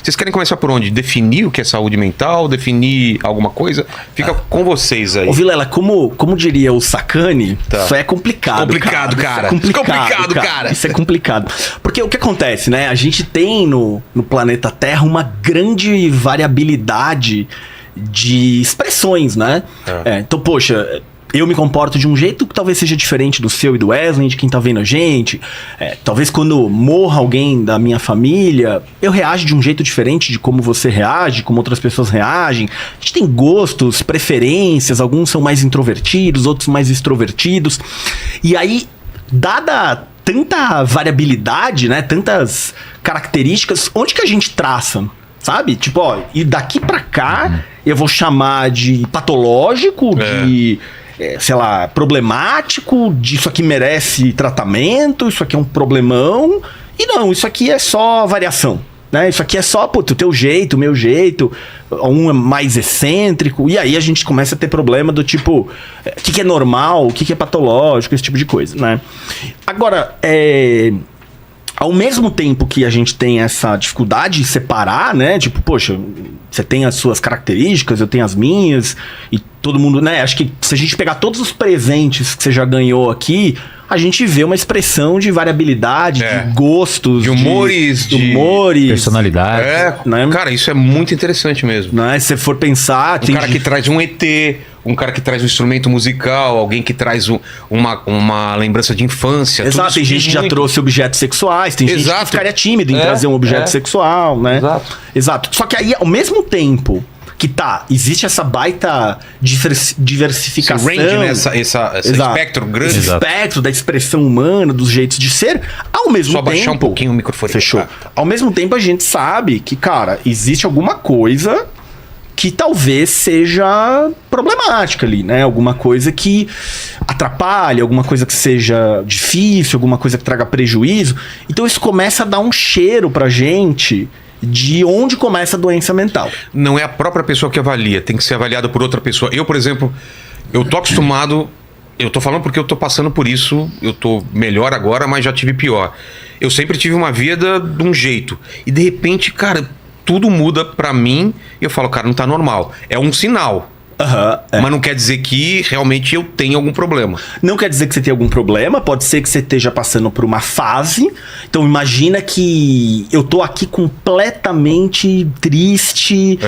Vocês querem começar por onde? Definir o que é saúde mental? Definir alguma coisa? Fica com vocês aí. Ô, Vilela, como diria o Sacani, isso é complicado. Complicado, cara. Isso é complicado, cara. Isso é complicado. Porque o que acontece, né? A gente tem no planeta Terra uma grande variabilidade de expressões, né? Então, poxa, eu me comporto de um jeito que talvez seja diferente do seu e do Wesley, de quem tá vendo a gente. Talvez quando morra alguém da minha família, eu reajo de um jeito diferente de como você reage, como outras pessoas reagem. A gente tem gostos, preferências, alguns são mais introvertidos, outros mais extrovertidos. E aí, dada tanta variabilidade, né, tantas características, onde que a gente traça? Sabe? Tipo, ó, e daqui pra cá eu vou chamar de patológico, de, sei lá, problemático, de isso aqui merece tratamento, isso aqui é um problemão. E não, isso aqui é só variação, né? Isso aqui é só, pô, o teu jeito, o meu jeito, um é mais excêntrico. E aí a gente começa a ter problema do tipo, o que é normal, o que é patológico, esse tipo de coisa, né? Agora, ao mesmo tempo que a gente tem essa dificuldade de separar, né? Tipo, poxa, você tem as suas características, eu tenho as minhas, e todo mundo, né? Acho que se a gente pegar todos os presentes que você já ganhou aqui, a gente vê uma expressão de variabilidade, de gostos, de humores, de personalidade. Né? Cara, isso é muito interessante mesmo. Né? Se você for pensar... Um cara que traz um ET, um cara que traz um instrumento musical, alguém que traz uma lembrança de infância. Exato, tem gente que já trouxe objetos sexuais, tem gente que ficaria tímido em trazer um objeto sexual, né? Exato. Só que aí, ao mesmo tempo que existe essa baita diversificação. Esse range, né? Esse espectro grande. Esse espectro da expressão humana, dos jeitos de ser. Ao mesmo tempo... Só baixar um pouquinho o microfone. Fechou. Ao mesmo tempo, a gente sabe que, cara, existe alguma coisa que talvez seja problemática ali, né? Alguma coisa que atrapalhe, alguma coisa que seja difícil, alguma coisa que traga prejuízo. Então isso começa a dar um cheiro pra gente de onde começa a doença mental. Não é a própria pessoa que avalia, tem que ser avaliado por outra pessoa. Eu, por exemplo, eu tô acostumado, eu tô falando porque eu tô passando por isso, eu tô melhor agora, mas já tive pior. Eu sempre tive uma vida de um jeito, e de repente, cara, tudo muda pra mim, e eu falo, cara, não tá normal. É um sinal. Mas não quer dizer que realmente eu tenha algum problema. Não quer dizer que você tenha algum problema, pode ser que você esteja passando por uma fase. Então imagina que eu tô aqui completamente triste,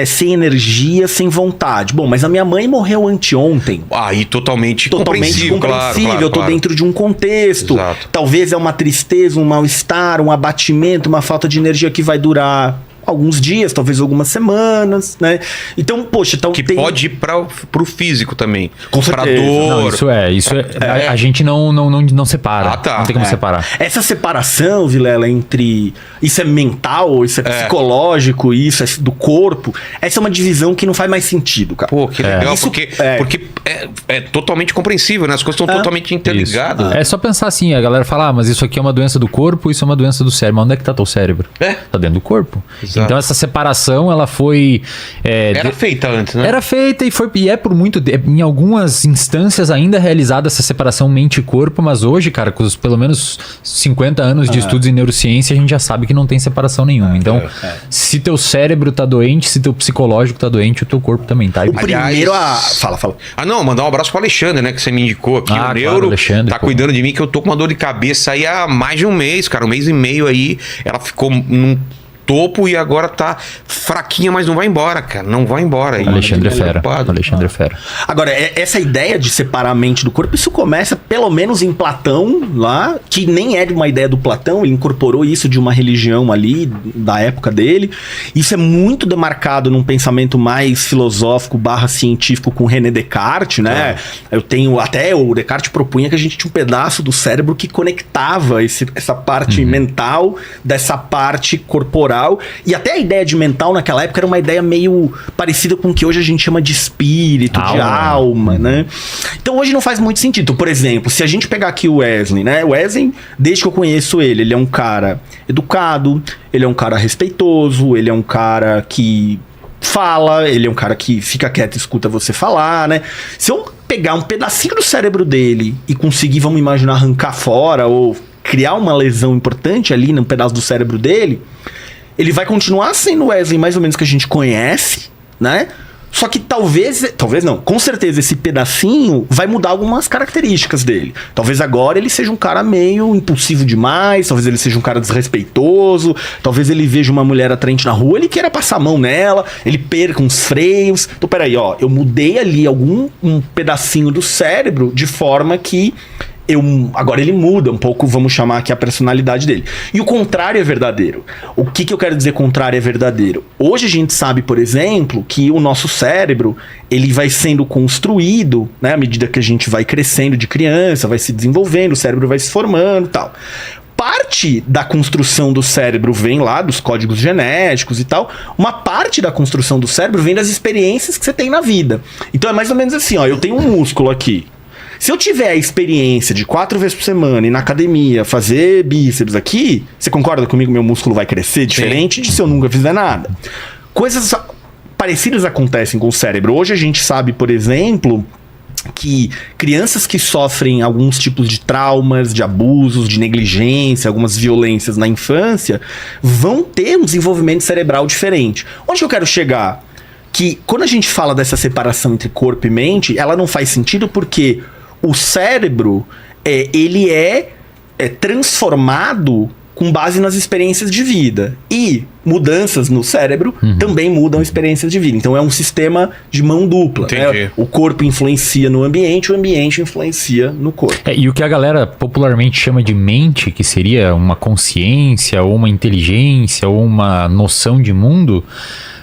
sem energia, sem vontade. Bom, mas a minha mãe morreu anteontem. Aí totalmente compreensível. Claro, eu tô dentro de um contexto. Exato. Talvez é uma tristeza, um mal-estar, um abatimento, uma falta de energia que vai durar alguns dias, talvez algumas semanas, né? Então, poxa... Que pode ir pro físico também. Com certeza. Pra dor. Não, isso é. A gente não separa. Não tem como separar. Essa separação, Vilela, entre isso é mental, isso é psicológico, isso é do corpo, essa é uma divisão que não faz mais sentido, cara. Pô, que legal, isso, porque é totalmente compreensível, né? As coisas estão totalmente interligadas. É só pensar assim, a galera fala, mas isso aqui é uma doença do corpo, isso é uma doença do cérebro. Mas onde é que tá teu cérebro? Tá dentro do corpo. Exato. Então essa separação, ela foi... Era feita antes, né? Era feita e é por muito... Em algumas instâncias ainda é realizada essa separação mente e corpo, mas hoje, cara, com os pelo menos 50 anos de estudos em neurociência, a gente já sabe que não tem separação nenhuma. Então, se teu cérebro tá doente, se teu psicológico tá doente, o teu corpo também tá. O primeiro Fala. Não, mandar um abraço pro Alexandre, né? Que você me indicou aqui. O Neuro tá cuidando de mim, que eu tô com uma dor de cabeça aí há mais de um mês, cara. Um mês e meio aí. Ela ficou num topo e agora tá fraquinha, mas não vai embora, cara. Não vai embora. Alexandre é fera. Agora, essa ideia de separar a mente do corpo, isso começa pelo menos em Platão lá, que nem é de uma ideia do Platão, ele incorporou isso de uma religião ali, da época dele. Isso é muito demarcado num pensamento mais filosófico / científico com René Descartes, né? Eu tenho, até o Descartes propunha que a gente tinha um pedaço do cérebro que conectava essa parte mental dessa parte corporal. E até a ideia de mental naquela época era uma ideia meio parecida com o que hoje a gente chama de espírito, de alma, né? Então hoje não faz muito sentido. Por exemplo, se a gente pegar aqui o Wesley, né? O Wesley, desde que eu conheço ele é um cara educado, ele é um cara respeitoso, ele é um cara que fala, ele é um cara que fica quieto e escuta você falar, né? Se eu pegar um pedacinho do cérebro dele e conseguir, vamos imaginar, arrancar fora ou criar uma lesão importante ali num pedaço do cérebro dele, ele vai continuar sendo o Wesley mais ou menos que a gente conhece, né? Só que talvez não, com certeza esse pedacinho vai mudar algumas características dele. Talvez agora ele seja um cara meio impulsivo demais, talvez ele seja um cara desrespeitoso, talvez ele veja uma mulher atraente na rua, ele queira passar a mão nela, ele perca uns freios. Então peraí, ó, eu mudei ali um pedacinho do cérebro de forma que agora ele muda um pouco, vamos chamar aqui a personalidade dele. E o contrário é verdadeiro. O que eu quero dizer contrário é verdadeiro? Hoje a gente sabe, por exemplo, que o nosso cérebro, ele vai sendo construído, né, à medida que a gente vai crescendo de criança, vai se desenvolvendo, o cérebro vai se formando e tal. Parte da construção do cérebro vem lá dos códigos genéticos e tal. Uma parte da construção do cérebro vem das experiências que você tem na vida. Então é mais ou menos assim, ó, eu tenho um músculo aqui. Se eu tiver a experiência de 4 vezes por semana ir na academia, fazer bíceps aqui, você concorda comigo? Meu músculo vai crescer diferente de se eu nunca fizer nada. Coisas parecidas acontecem com o cérebro. Hoje a gente sabe, por exemplo, que crianças que sofrem alguns tipos de traumas, de abusos, de negligência, algumas violências na infância, vão ter um desenvolvimento cerebral diferente. Onde eu quero chegar? Que quando a gente fala dessa separação entre corpo e mente, ela não faz sentido porque o cérebro, ele é transformado com base nas experiências de vida. E mudanças no cérebro também mudam experiências de vida. Então é um sistema de mão dupla. Né? O corpo influencia no ambiente, o ambiente influencia no corpo. E o que a galera popularmente chama de mente, que seria uma consciência, ou uma inteligência, ou uma noção de mundo,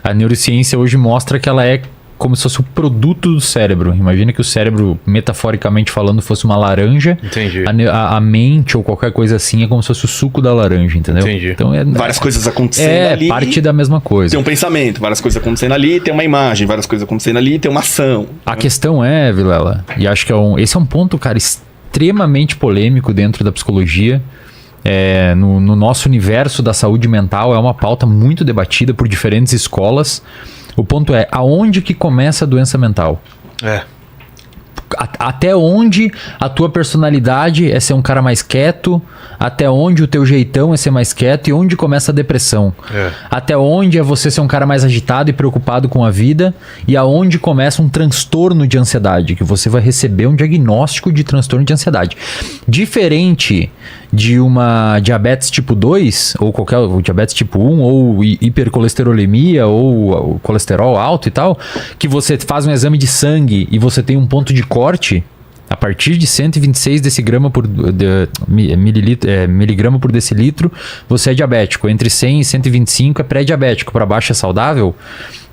a neurociência hoje mostra que ela é como se fosse o produto do cérebro. Imagina que o cérebro, metaforicamente falando, fosse uma laranja. Entendi. A mente ou qualquer coisa assim é como se fosse o suco da laranja, entendeu? Entendi. Então várias coisas acontecendo ali. É parte da mesma coisa. Tem um pensamento, várias coisas acontecendo ali, tem uma imagem, várias coisas acontecendo ali, tem uma ação. A questão é, Vilela, e acho que esse é um ponto, cara, extremamente polêmico dentro da psicologia. No nosso universo da saúde mental é uma pauta muito debatida por diferentes escolas. O ponto é, aonde que começa a doença mental? Até onde a tua personalidade é ser um cara mais quieto, até onde o teu jeitão é ser mais quieto e onde começa a depressão. Até onde é você ser um cara mais agitado e preocupado com a vida e aonde começa um transtorno de ansiedade, que você vai receber um diagnóstico de transtorno de ansiedade. Diferente de uma diabetes tipo 2, ou qualquer diabetes tipo 1, ou hipercolesterolemia, ou colesterol alto e tal, que você faz um exame de sangue e você tem um ponto de corte, a partir de 126 miligrama por decilitro, você é diabético. Entre 100 e 125 é pré-diabético, para baixo é saudável.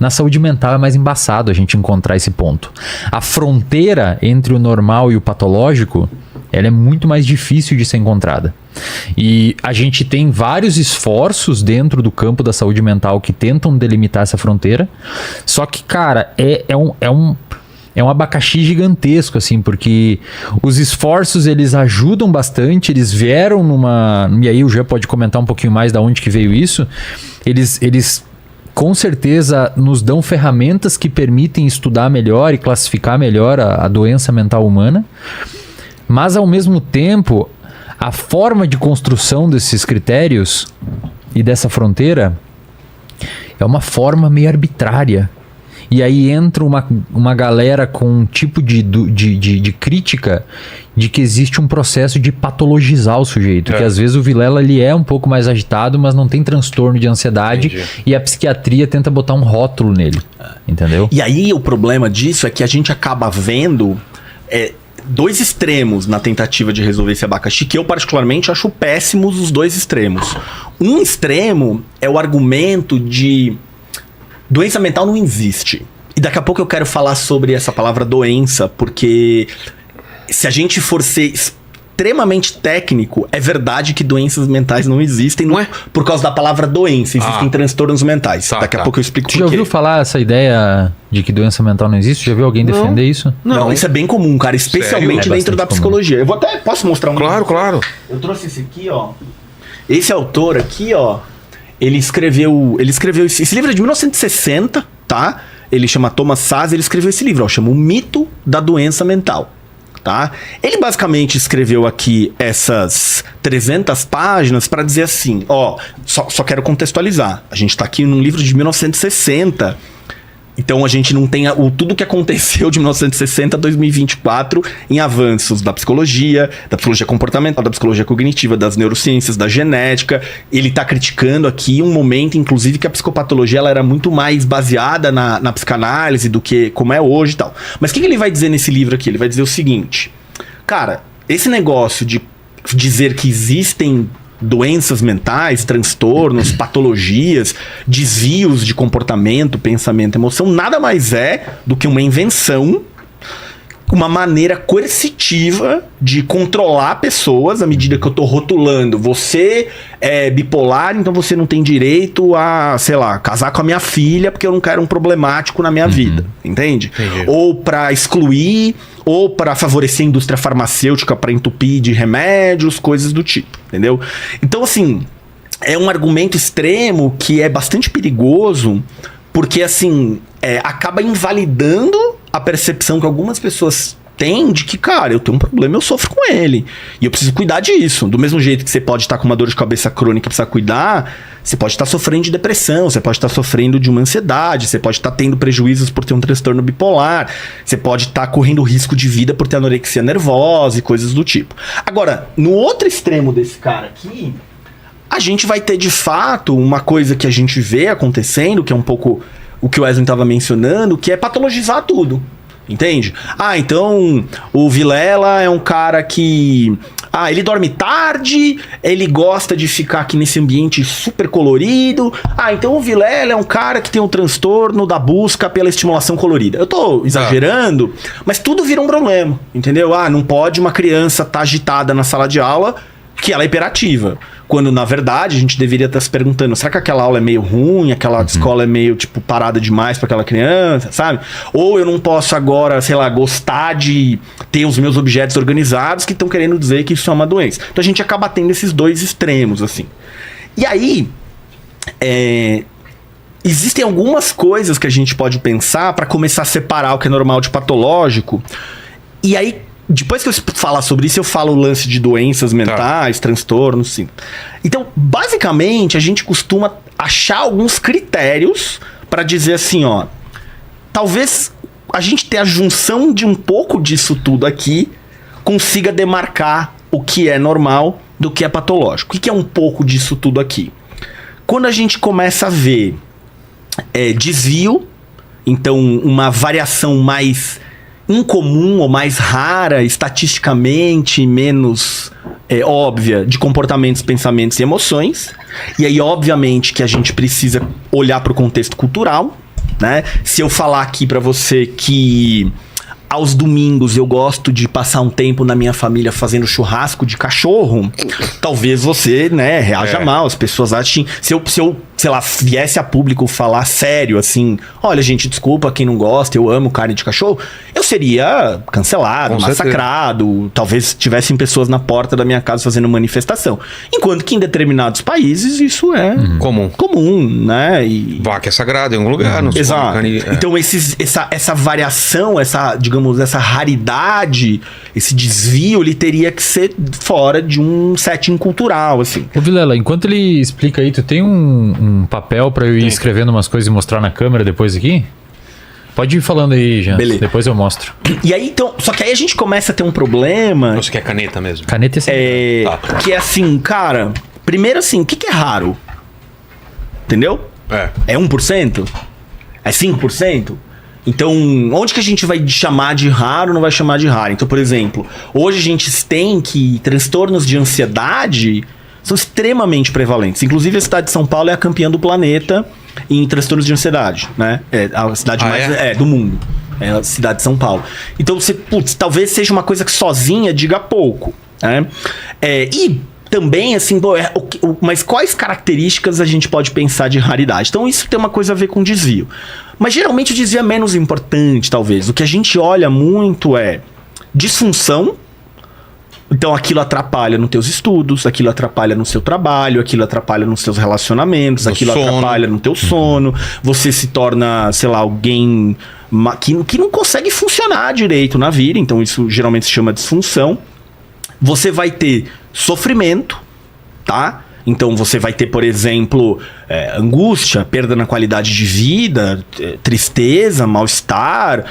Na saúde mental é mais embaçado a gente encontrar esse ponto. A fronteira entre o normal e o patológico, ela é muito mais difícil de ser encontrada. E a gente tem vários esforços dentro do campo da saúde mental que tentam delimitar essa fronteira. Só que, cara, é um abacaxi gigantesco, assim, porque os esforços, eles ajudam bastante, eles vieram e aí o Jean pode comentar um pouquinho mais da onde que veio isso. Eles com certeza nos dão ferramentas que permitem estudar melhor e classificar melhor a doença mental humana. Mas, ao mesmo tempo, a forma de construção desses critérios e dessa fronteira é uma forma meio arbitrária. E aí entra uma galera com um tipo de crítica de que existe um processo de patologizar o sujeito. Que às vezes o Vilela, ele é um pouco mais agitado, mas não tem transtorno de ansiedade. Entendi. E a psiquiatria tenta botar um rótulo nele. Entendeu? E aí o problema disso é que a gente acaba vendo dois extremos na tentativa de resolver esse abacaxi, que eu particularmente acho péssimos os dois extremos. Um extremo é o argumento de doença mental não existe. E daqui a pouco eu quero falar sobre essa palavra doença, porque se a gente for ser extremamente técnico, é verdade que doenças mentais não existem, não é por causa da palavra doença, existem transtornos mentais. Daqui a pouco eu explico por quê. Já ouviu falar essa ideia de que doença mental não existe? Já viu alguém defender isso? Não, isso é bem comum, cara, especialmente dentro da psicologia. Eu posso mostrar um livro? Claro. Eu trouxe esse aqui, ó. Esse autor aqui, ó, ele escreveu esse livro é de 1960, tá? Ele chama Thomas Szasz, ele escreveu esse livro, ó, chama O Mito da Doença Mental. tá? Ele basicamente escreveu aqui essas 300 páginas para dizer assim, ó, só quero contextualizar. A gente tá aqui num livro de 1960, então a gente não tem tudo que aconteceu de 1960 a 2024 em avanços da psicologia comportamental, da psicologia cognitiva, das neurociências, da genética. Ele tá criticando aqui um momento, inclusive, que a psicopatologia ela era muito mais baseada na psicanálise do que como é hoje e tal. Mas o que ele vai dizer nesse livro aqui? Ele vai dizer o seguinte, cara, esse negócio de dizer que existem doenças mentais, transtornos, patologias, desvios de comportamento, pensamento, emoção, nada mais é do que uma invenção, uma maneira coercitiva de controlar pessoas à medida que eu tô rotulando. Você é bipolar, então você não tem direito a, sei lá, casar com a minha filha porque eu não quero um problemático na minha vida, entende? Entendi. Ou pra excluir, ou para favorecer a indústria farmacêutica para entupir de remédios, coisas do tipo, entendeu? Então, assim, é um argumento extremo que é bastante perigoso, porque, assim, acaba invalidando a percepção que algumas pessoas têm de que, cara, eu tenho um problema, eu sofro com ele. E eu preciso cuidar disso. Do mesmo jeito que você pode estar com uma dor de cabeça crônica e precisa cuidar, você pode estar sofrendo de depressão, você pode estar sofrendo de uma ansiedade, você pode estar tendo prejuízos por ter um transtorno bipolar, você pode estar correndo risco de vida por ter anorexia nervosa e coisas do tipo. Agora, no outro extremo desse cara aqui, a gente vai ter de fato uma coisa que a gente vê acontecendo, que é um pouco o que o Wesley estava mencionando, que é patologizar tudo. Entende? Então o Vilela é um cara que... ele dorme tarde, ele gosta de ficar aqui nesse ambiente super colorido. Então o Vilela é um cara que tem um transtorno da busca pela estimulação colorida. Eu tô exagerando, mas tudo vira um problema, entendeu? Não pode uma criança estar agitada na sala de aula que ela é hiperativa. Quando, na verdade, a gente deveria estar se perguntando, será que aquela aula é meio ruim, aquela escola é meio, tipo, parada demais para aquela criança, sabe? Ou eu não posso agora, sei lá, gostar de ter os meus objetos organizados que estão querendo dizer que isso é uma doença. Então a gente acaba tendo esses dois extremos, assim. E aí, existem algumas coisas que a gente pode pensar para começar a separar o que é normal de patológico. E aí, depois que eu falar sobre isso, eu falo o lance de doenças mentais, transtornos, sim. Então, basicamente, a gente costuma achar alguns critérios para dizer assim, ó, talvez a gente ter a junção de um pouco disso tudo aqui consiga demarcar o que é normal do que é patológico. O que é um pouco disso tudo aqui? Quando a gente começa a ver desvio, então uma variação mais incomum ou mais rara, estatisticamente menos óbvia, de comportamentos, pensamentos e emoções. E aí, obviamente, que a gente precisa olhar para o contexto cultural, né? Se eu falar aqui para você que aos domingos eu gosto de passar um tempo na minha família fazendo churrasco de cachorro, talvez você, né, reaja mal, as pessoas achem... Se eu, sei lá, viesse a público falar sério, assim, olha, gente, desculpa quem não gosta, eu amo carne de cachorro, eu seria cancelado, com massacrado, certeza. Talvez tivessem pessoas na porta da minha casa fazendo manifestação. Enquanto que em determinados países isso é comum, né? E... Vaca é sagrada em algum lugar. Não Exato. Carne, Então essa variação, essa, digamos, essa raridade, esse desvio, ele teria que ser fora de um setting cultural, assim. Ô Vilela, enquanto ele explica aí, tu tem um papel pra eu ir escrevendo umas coisas e mostrar na câmera depois aqui? Pode ir falando aí, Jean. Beleza. Depois eu mostro. E aí, então... Só que aí a gente começa a ter um problema... Você quer caneta mesmo? Caneta é que é assim, cara... Primeiro assim, o que é raro? Entendeu? É 1%? É 5%? Então, onde que a gente vai chamar de raro ou não vai chamar de raro? Então, por exemplo, hoje a gente tem que transtornos de ansiedade são extremamente prevalentes. Inclusive, a cidade de São Paulo é a campeã do planeta em transtornos de ansiedade, né? É a cidade mais do mundo. É a cidade de São Paulo. Então, você, talvez seja uma coisa que sozinha diga pouco, né? E também, assim, mas quais características a gente pode pensar de raridade? Então, isso tem uma coisa a ver com desvio. Mas, geralmente, o desvio é menos importante, talvez. O que a gente olha muito é disfunção Então aquilo atrapalha nos teus estudos, aquilo atrapalha no seu trabalho, aquilo atrapalha nos seus relacionamentos, aquilo atrapalha no teu sono, você se torna, sei lá, alguém que não consegue funcionar direito na vida, então isso geralmente se chama disfunção. Você vai ter sofrimento, tá? Então você vai ter, por exemplo, angústia, perda na qualidade de vida, tristeza, mal-estar,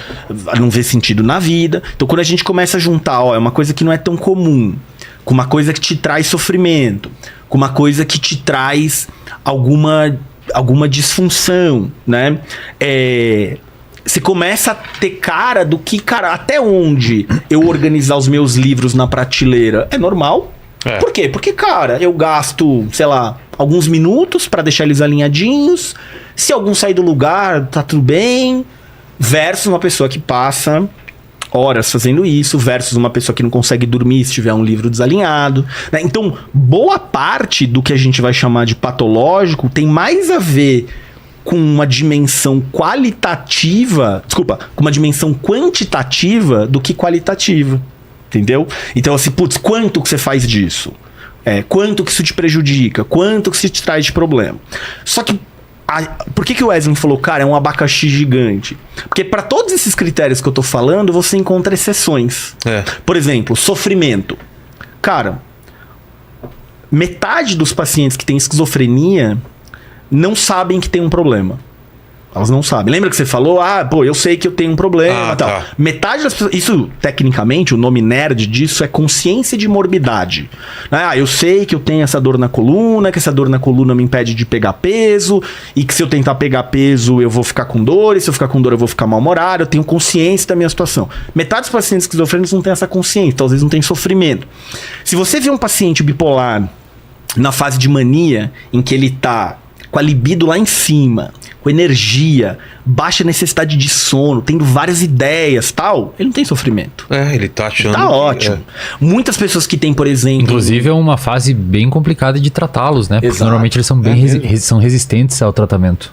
não ver sentido na vida. Então quando a gente começa a juntar, é uma coisa que não é tão comum, com uma coisa que te traz sofrimento, com uma coisa que te traz alguma disfunção, né? Você começa a ter cara do que, cara, até onde eu organizar os meus livros na prateleira é normal. Por quê? Porque, cara, eu gasto, sei lá, alguns minutos pra deixar eles alinhadinhos. Se algum sair do lugar, tá tudo bem. Versus uma pessoa que passa horas fazendo isso, versus uma pessoa que não consegue dormir se tiver um livro desalinhado, né? Então, boa parte do que a gente vai chamar de patológico tem mais a ver com uma dimensão qualitativa, com uma dimensão quantitativa do que qualitativa. Entendeu? Então, assim, putz, quanto que você faz disso? Quanto que isso te prejudica? Quanto que isso te traz de problema? Só que, por que o Wesley falou, cara, é um abacaxi gigante? Porque para todos esses critérios que eu tô falando, você encontra exceções. Por exemplo, sofrimento. Cara, metade dos pacientes que têm esquizofrenia não sabem que tem um problema. Elas não sabem. Lembra que você falou? Eu sei que eu tenho um problema e tal. Tá. Metade das pessoas... Isso, tecnicamente, o nome nerd disso é consciência de morbidade. Eu sei que eu tenho essa dor na coluna, que essa dor na coluna me impede de pegar peso, e que se eu tentar pegar peso eu vou ficar com dor, e se eu ficar com dor eu vou ficar mal-humorado, eu tenho consciência da minha situação. Metade dos pacientes esquizofrênicos não tem essa consciência, então às vezes não tem sofrimento. Se você vê um paciente bipolar na fase de mania, em que ele tá com a libido lá em cima, com energia, baixa necessidade de sono, tendo várias ideias, tal, ele não tem sofrimento. Ele tá achando tá ótimo. Muitas pessoas que têm, por exemplo... Inclusive é uma fase bem complicada de tratá-los, né? Porque Exato. normalmente eles são bem são resistentes ao tratamento.